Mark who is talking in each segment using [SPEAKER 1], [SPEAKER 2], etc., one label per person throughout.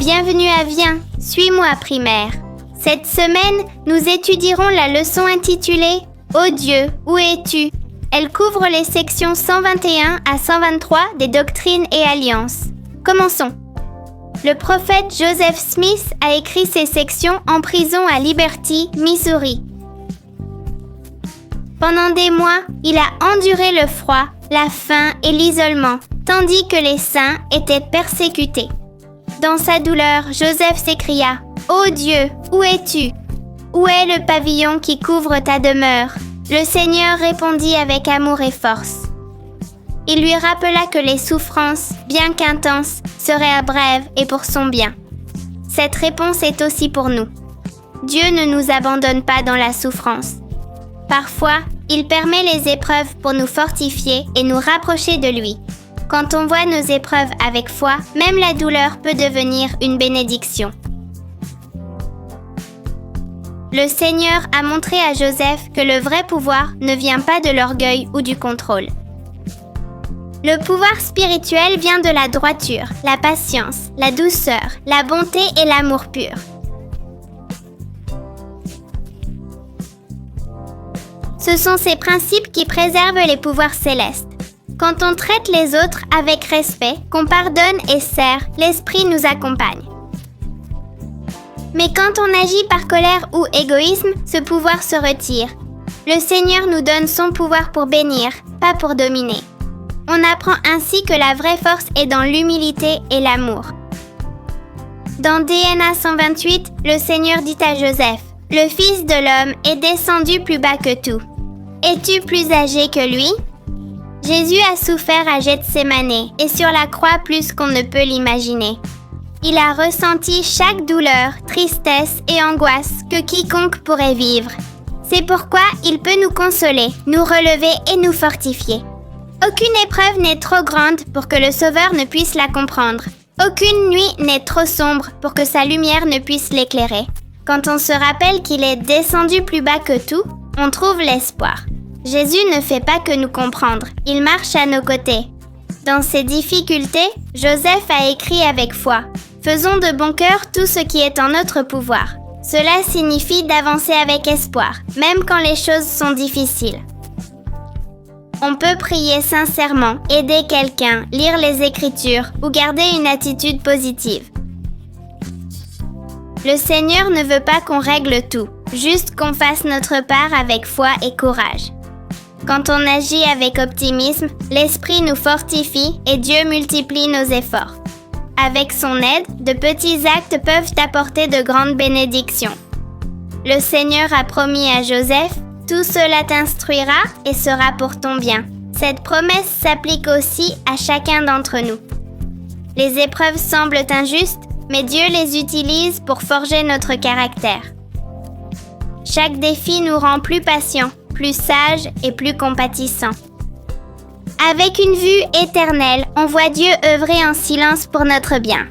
[SPEAKER 1] Bienvenue à Viens, suis-moi primaire. Cette semaine, nous étudierons la leçon intitulée « Ô Dieu, où es-tu » Elle couvre les sections 121 à 123 des Doctrines et Alliances. Commençons. Le prophète Joseph Smith a écrit ces sections en prison à Liberty, Missouri. Pendant des mois, il a enduré le froid, la faim et l'isolement, tandis que les saints étaient persécutés. Dans sa douleur, Joseph s'écria « Ô Dieu, où es-tu? Où est le pavillon qui couvre ta demeure ?» Le Seigneur répondit avec amour et force. Il lui rappela que les souffrances, bien qu'intenses, seraient brèves et pour son bien. Cette réponse est aussi pour nous. Dieu ne nous abandonne pas dans la souffrance. Parfois, il permet les épreuves pour nous fortifier et nous rapprocher de lui. Quand on voit nos épreuves avec foi, même la douleur peut devenir une bénédiction. Le Seigneur a montré à Joseph que le vrai pouvoir ne vient pas de l'orgueil ou du contrôle. Le pouvoir spirituel vient de la droiture, la patience, la douceur, la bonté et l'amour pur. Ce sont ces principes qui préservent les pouvoirs célestes. Quand on traite les autres avec respect, qu'on pardonne et sert, l'Esprit nous accompagne. Mais quand on agit par colère ou égoïsme, ce pouvoir se retire. Le Seigneur nous donne son pouvoir pour bénir, pas pour dominer. On apprend ainsi que la vraie force est dans l'humilité et l'amour. Dans DNA 128, le Seigneur dit à Joseph, « Le Fils de l'homme est descendu plus bas que tout. Es-tu plus âgé que lui ?» Jésus a souffert à Gethsémanée et sur la croix plus qu'on ne peut l'imaginer. Il a ressenti chaque douleur, tristesse et angoisse que quiconque pourrait vivre. C'est pourquoi il peut nous consoler, nous relever et nous fortifier. Aucune épreuve n'est trop grande pour que le Sauveur ne puisse la comprendre. Aucune nuit n'est trop sombre pour que sa lumière ne puisse l'éclairer. Quand on se rappelle qu'il est descendu plus bas que tout, on trouve l'espoir. Jésus ne fait pas que nous comprendre, il marche à nos côtés. Dans ces difficultés, Joseph a écrit avec foi. Faisons de bon cœur tout ce qui est en notre pouvoir. Cela signifie d'avancer avec espoir, même quand les choses sont difficiles. On peut prier sincèrement, aider quelqu'un, lire les Écritures ou garder une attitude positive. Le Seigneur ne veut pas qu'on règle tout, juste qu'on fasse notre part avec foi et courage. Quand on agit avec optimisme, l'Esprit nous fortifie et Dieu multiplie nos efforts. Avec son aide, de petits actes peuvent apporter de grandes bénédictions. Le Seigneur a promis à Joseph, « Tout cela t'instruira et sera pour ton bien ». Cette promesse s'applique aussi à chacun d'entre nous. Les épreuves semblent injustes, mais Dieu les utilise pour forger notre caractère. Chaque défi nous rend plus patients, plus sages et plus compatissants. Avec une vue éternelle, on voit Dieu œuvrer en silence pour notre bien.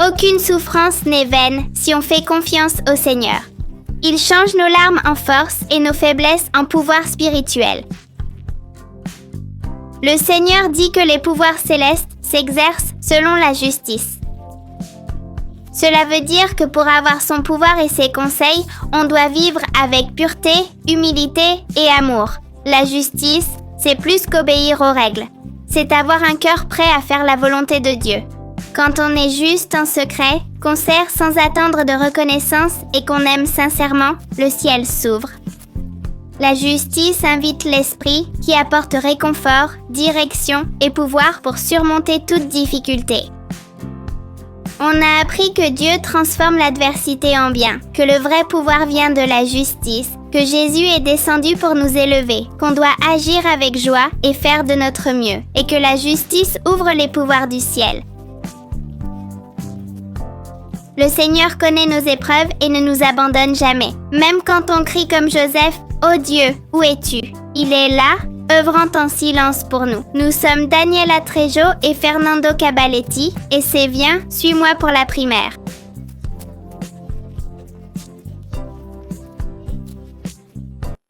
[SPEAKER 1] Aucune souffrance n'est vaine si on fait confiance au Seigneur. Il change nos larmes en force et nos faiblesses en pouvoir spirituel. Le Seigneur dit que les pouvoirs célestes s'exercent selon la justice. Cela veut dire que pour avoir son pouvoir et ses conseils, on doit vivre avec pureté, humilité et amour. La justice, c'est plus qu'obéir aux règles. C'est avoir un cœur prêt à faire la volonté de Dieu. Quand on est juste en secret, qu'on sert sans attendre de reconnaissance et qu'on aime sincèrement, le ciel s'ouvre. La justice invite l'esprit qui apporte réconfort, direction et pouvoir pour surmonter toute difficulté. On a appris que Dieu transforme l'adversité en bien, que le vrai pouvoir vient de la justice, que Jésus est descendu pour nous élever, qu'on doit agir avec joie et faire de notre mieux, et que la justice ouvre les pouvoirs du ciel. Le Seigneur connaît nos épreuves et ne nous abandonne jamais. Même quand on crie comme Joseph, « Ô Dieu, où es-tu » Il est là, œuvrant en silence pour nous. Nous sommes Daniela Trejo et Fernando Cabaletti et c'est Viens, suis-moi pour la primaire.